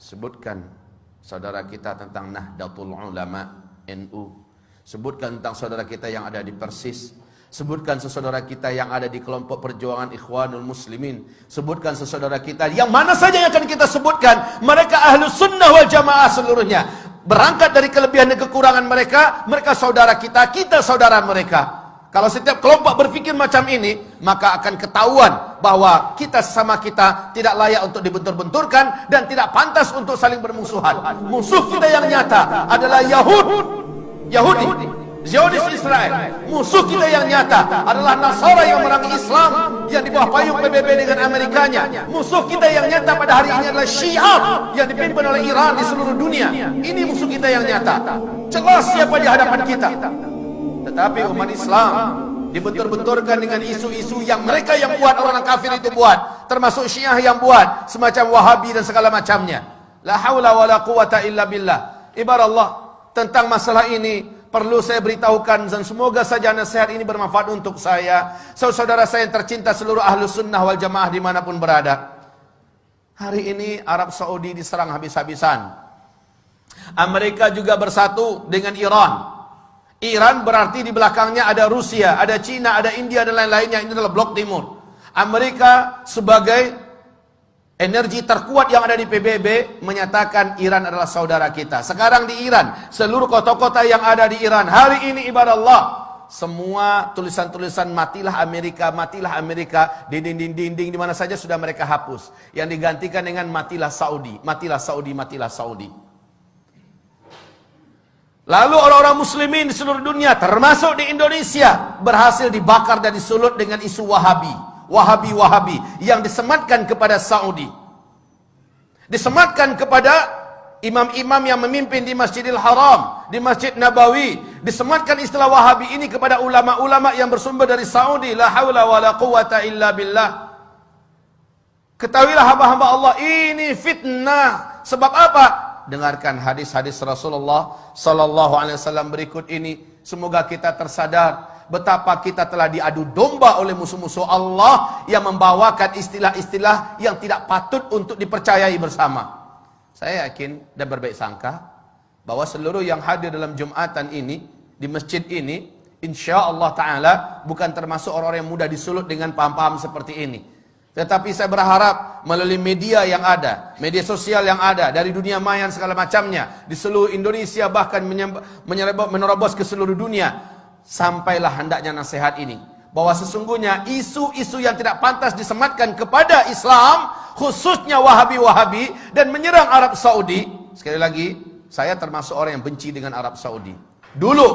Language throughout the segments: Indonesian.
Sebutkan saudara kita tentang Nahdlatul Ulama NU. Sebutkan tentang saudara kita yang ada di Persis. Sebutkan sesaudara kita yang ada di kelompok perjuangan Ikhwanul Muslimin. Sebutkan sesaudara kita yang mana saja yang akan kita sebutkan. Mereka Ahlus Sunnah wal Jamaah seluruhnya. Berangkat dari kelebihan dan kekurangan mereka, mereka saudara kita, kita saudara mereka. Kalau setiap kelompok berpikir macam ini, maka akan ketahuan bahwa kita sesama kita tidak layak untuk dibentur-benturkan dan tidak pantas untuk saling bermusuhan. Musuh kita yang nyata adalah Yahudi, Zionis Israel. Musuh kita yang nyata adalah Nasara yang memerangi Islam yang di bawah payung PBB dengan Amerikanya. Musuh kita yang nyata pada hari ini adalah Syiah yang dipimpin oleh Iran di seluruh dunia. Ini musuh kita yang nyata. Jelas siapa di hadapan kita. Tetapi umat Islam dibentur-benturkan dengan isu-isu yang mereka yang buat, orang kafir itu buat, termasuk Syiah yang buat, semacam Wahabi dan segala macamnya. La haula wala quwata illa billah. Ibarat Allah, tentang masalah ini perlu saya beritahukan dan semoga saja nasihat ini bermanfaat untuk saya, saudara saya yang tercinta seluruh Ahlus Sunnah wal Jamaah dimanapun berada. Hari ini Arab Saudi diserang habis-habisan. Amerika juga bersatu dengan Iran. Iran berarti di belakangnya ada Rusia, ada Cina, ada India dan lain-lainnya. Ini adalah blok timur. Amerika sebagai energi terkuat yang ada di PBB menyatakan Iran adalah saudara kita. Sekarang di Iran, seluruh kota-kota yang ada di Iran hari ini ibarat Allah, semua tulisan-tulisan matilah Amerika di dinding-dinding di mana saja sudah mereka hapus. Yang digantikan dengan matilah Saudi, matilah Saudi, matilah Saudi. Lalu orang-orang muslimin di seluruh dunia termasuk di Indonesia berhasil dibakar dan disulut dengan isu Wahabi yang disematkan kepada Saudi. Disematkan kepada imam-imam yang memimpin di Masjidil Haram, di Masjid Nabawi. Disematkan istilah Wahabi ini kepada ulama-ulama yang bersumber dari Saudi. La haula wala quwata illa billah. Ketahuilah hamba-hamba Allah, ini fitnah. Sebab apa? Dengarkan hadis-hadis Rasulullah sallallahu alaihi wasallam berikut ini. Semoga kita tersadar betapa kita telah diadu domba oleh musuh-musuh Allah yang membawakan istilah-istilah yang tidak patut untuk dipercayai bersama. Saya yakin dan berbaik sangka bahwa seluruh yang hadir dalam Jumatan ini di masjid ini insyaallah taala bukan termasuk orang-orang yang mudah disulut dengan paham-paham seperti ini. Tetapi saya berharap melalui media yang ada, media sosial yang ada, dari dunia maya segala macamnya, di seluruh Indonesia bahkan menerobos ke seluruh dunia, sampailah hendaknya nasihat ini. Bahwa sesungguhnya isu-isu yang tidak pantas disematkan kepada Islam, khususnya Wahabi-Wahabi, dan menyerang Arab Saudi. Sekali lagi, saya termasuk orang yang benci dengan Arab Saudi. Dulu,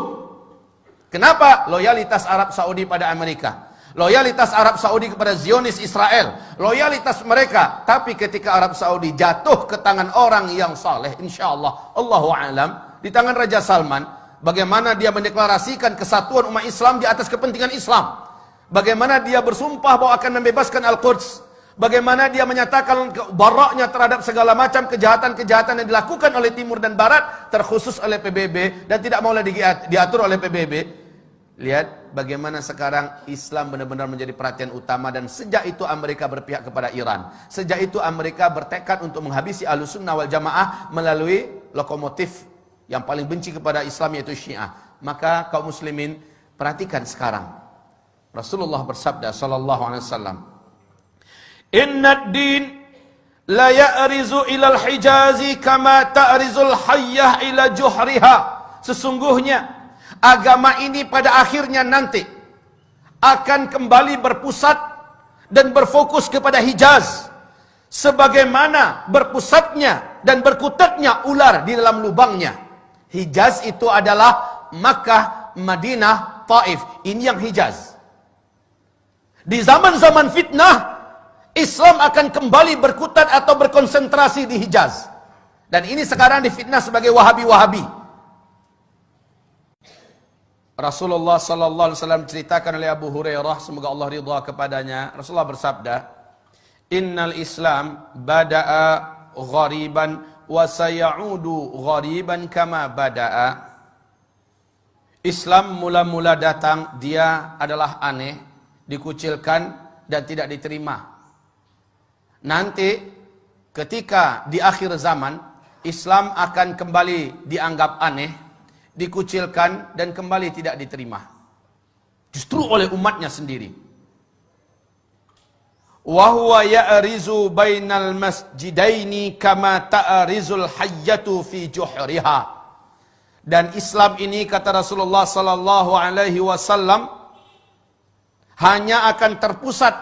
kenapa? Loyalitas Arab Saudi pada Amerika. Loyalitas Arab Saudi kepada Zionis Israel, loyalitas mereka. Tapi ketika Arab Saudi jatuh ke tangan orang yang saleh, insyaallah, Allahu a'lam, di tangan Raja Salman, bagaimana dia mendeklarasikan kesatuan umat Islam di atas kepentingan Islam, bagaimana dia bersumpah bahwa akan membebaskan Al-Quds, bagaimana dia menyatakan baraknya terhadap segala macam kejahatan-kejahatan yang dilakukan oleh Timur dan Barat, terkhusus oleh PBB, dan tidak mau lagi diatur oleh PBB. Lihat bagaimana sekarang Islam benar-benar menjadi perhatian utama, dan sejak itu Amerika berpihak kepada Iran. Sejak itu Amerika bertekad untuk menghabisi Ahlus Sunnah wal Jamaah melalui lokomotif yang paling benci kepada Islam, yaitu Syiah. Maka kaum muslimin, perhatikan sekarang. Rasulullah bersabda sallallahu alaihi wasallam, "Innad din la ya'rizu ilal hijazi kama ta'rizul hayyah ila juhriha." Sesungguhnya agama ini pada akhirnya nanti akan kembali berpusat dan berfokus kepada Hijaz, sebagaimana berpusatnya dan berkutatnya ular di dalam lubangnya. Hijaz itu adalah Makkah, Madinah, Taif. Ini yang Hijaz. Di zaman-zaman fitnah, Islam akan kembali berkutat atau berkonsentrasi di Hijaz. Dan ini sekarang difitnah sebagai Wahabi-Wahabi. Rasulullah sallallahu alaihi wasallam ceritakan oleh Abu Hurairah, semoga Allah ridha kepadanya. Rasulullah bersabda, "Innal Islam bada'a ghariban wa sayaudu ghariban kama bada'a." Islam mula-mula datang, dia adalah aneh, dikucilkan dan tidak diterima. Nanti ketika di akhir zaman Islam akan kembali dianggap aneh, dikucilkan dan kembali tidak diterima. Justru oleh umatnya sendiri. Wa huwa ya'rizu bainal masjidaini kama ta'rizul hayyatu fi juhriha. Dan Islam ini, kata Rasulullah sallallahu alaihi wasallam, hanya akan terpusat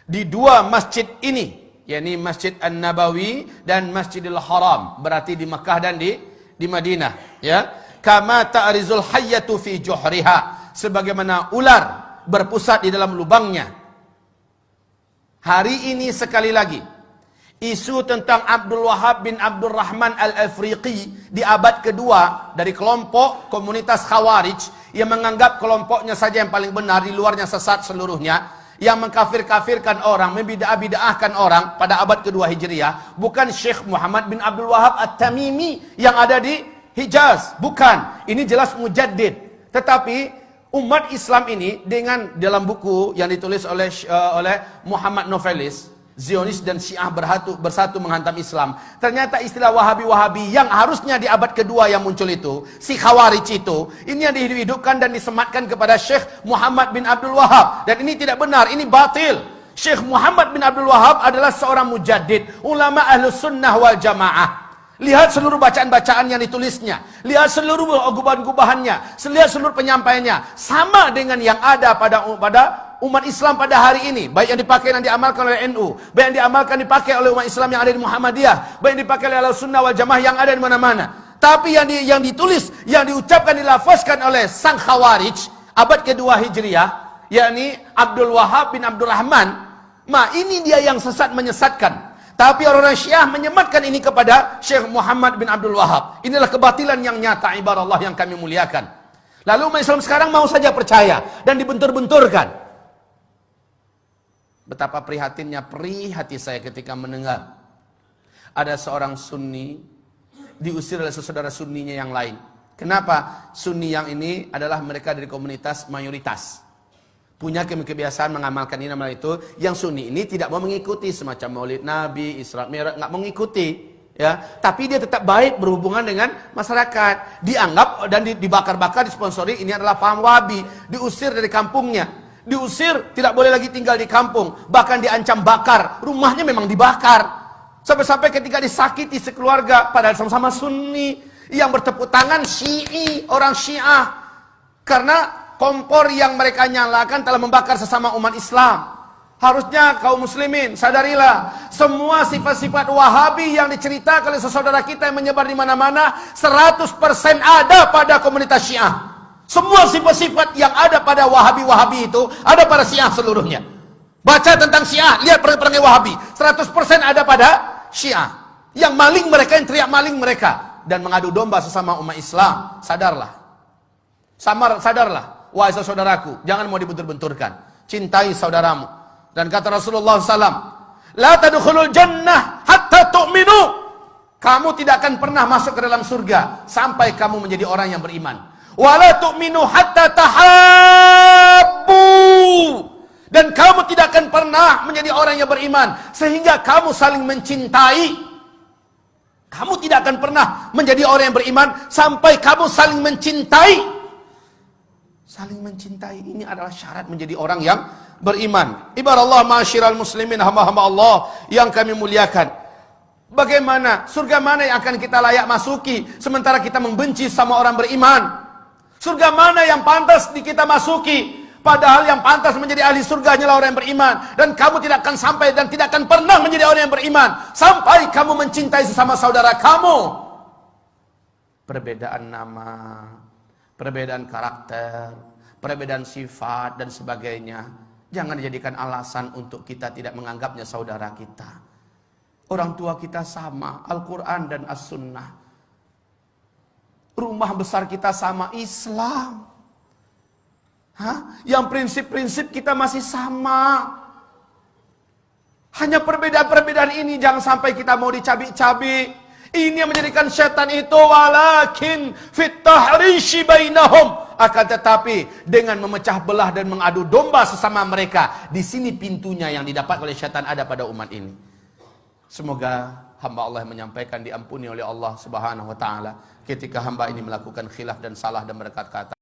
di dua masjid ini, yakni Masjid An-Nabawi dan Masjidil Haram, berarti di Makkah dan di Madinah, ya. Kama ta'rizul hayyatu fi juhriha, sebagaimana ular berpusat di dalam lubangnya. Hari ini sekali lagi isu tentang Abdul Wahab bin Abdul Rahman Al-Afriqi di abad kedua dari kelompok komunitas Khawarij yang menganggap kelompoknya saja yang paling benar, di luarnya sesat seluruhnya, yang mengkafir-kafirkan orang, membidah-bidahkan orang pada abad kedua Hijriah, bukan Syekh Muhammad bin Abdul Wahab At-Tamimi yang ada di Hijaz, bukan. Ini jelas mujaddid. Tetapi umat Islam ini dengan dalam buku yang ditulis oleh Muhammad Novelis, Zionis dan Syiah bersatu menghantam Islam. Ternyata istilah Wahabi-Wahabi yang harusnya di abad kedua yang muncul itu, si Khawarij itu, ini yang dihidupkan dan disematkan kepada Syekh Muhammad bin Abdul Wahab. Dan ini tidak benar, ini batil. Syekh Muhammad bin Abdul Wahab adalah seorang mujaddid, ulama Ahlus Sunnah wal Jamaah. Lihat seluruh bacaan-bacaan yang ditulisnya, lihat seluruh gubahan-gubahannya, lihat seluruh penyampaiannya, sama dengan yang ada pada umat Islam pada hari ini, baik yang dipakai dan diamalkan oleh NU, baik yang dipakai oleh umat Islam yang ada di Muhammadiyah, baik yang dipakai oleh Sunnah wal Jamaah yang ada di mana-mana. Tapi yang ditulis, yang diucapkan, dilafazkan oleh sang Khawarij abad kedua Hijriah, yakni Abdul Wahab bin Abdul Rahman, ini dia yang sesat, menyesatkan. Tapi orang-orang Syiah menyematkan ini kepada Syekh Muhammad bin Abdul Wahab. Inilah kebatilan yang nyata, ibarat Allah yang kami muliakan. Lalu umat Islam sekarang mau saja percaya dan dibentur-benturkan. Betapa prihatinnya hati saya ketika mendengar ada seorang Sunni diusir oleh saudara Sunninya yang lain. Kenapa? Sunni yang ini adalah mereka dari komunitas mayoritas, punya kebiasaan mengamalkan ini nama itu. Yang Sunni ini tidak mau mengikuti semacam Maulid Nabi, Isra Mi'raj, nggak mengikuti, ya. Tapi dia tetap baik berhubungan dengan masyarakat. Dianggap dan dibakar-bakar, disponsori, ini adalah paham Wahabi. Diusir dari kampungnya, diusir, tidak boleh lagi tinggal di kampung, bahkan diancam bakar. Rumahnya memang dibakar, sampai-sampai ketika disakiti sekeluarga, padahal sama-sama Sunni, yang bertepuk tangan Syi'i, orang Syiah, karena kompor yang mereka nyalakan telah membakar sesama umat Islam. Harusnya kaum muslimin sadarilah, semua sifat-sifat Wahabi yang diceritakan oleh saudara kita yang menyebar di mana-mana 100% ada pada komunitas Syiah. Semua sifat-sifat yang ada pada Wahabi-Wahabi itu ada pada Syiah seluruhnya. Baca tentang Syiah, lihat perangai Wahabi, 100% ada pada Syiah. Yang maling mereka, yang teriak maling mereka, dan mengadu domba sesama umat Islam. Sadarlah, sadarlah. Wahai saudaraku, jangan mau dibentur-benturkan. Cintai saudaramu. Dan kata Rasulullah SAW, La tadkhulul jannah hatta tu'minu. Kamu tidak akan pernah masuk ke dalam surga sampai kamu menjadi orang yang beriman. Wa la tu'minu hatta tahabbu. Dan kamu tidak akan pernah menjadi orang yang beriman sehingga kamu saling mencintai. Kamu tidak akan pernah menjadi orang yang beriman sampai kamu saling mencintai. Saling mencintai ini adalah syarat menjadi orang yang beriman. Ibarat Allah, ma'asyiral muslimin, hamba-hamba Allah yang kami muliakan. Bagaimana, surga mana yang akan kita layak masuki sementara kita membenci sama orang beriman? Surga mana yang pantas kita masuki? Padahal yang pantas menjadi ahli surga hanyalah orang yang beriman. Dan kamu tidak akan sampai dan tidak akan pernah menjadi orang yang beriman sampai kamu mencintai sesama saudara kamu. Perbedaan nama, perbedaan karakter, perbedaan sifat dan sebagainya, jangan dijadikan alasan untuk kita tidak menganggapnya saudara kita. Orang tua kita sama, Al-Quran dan As-Sunnah. Rumah besar kita sama, Islam. Yang prinsip-prinsip kita masih sama. Hanya perbedaan-perbedaan ini jangan sampai kita mau dicabik-cabik. Ini yang menjadikan setan itu, walakin fit tahrishi bainahum, akan tetapi dengan memecah belah dan mengadu domba sesama mereka. Di sini pintunya yang didapat oleh setan ada pada umat ini. Semoga hamba Allah yang menyampaikan diampuni oleh Allah Subhanahu wa taala ketika hamba ini melakukan khilaf dan salah dan berkata-kata.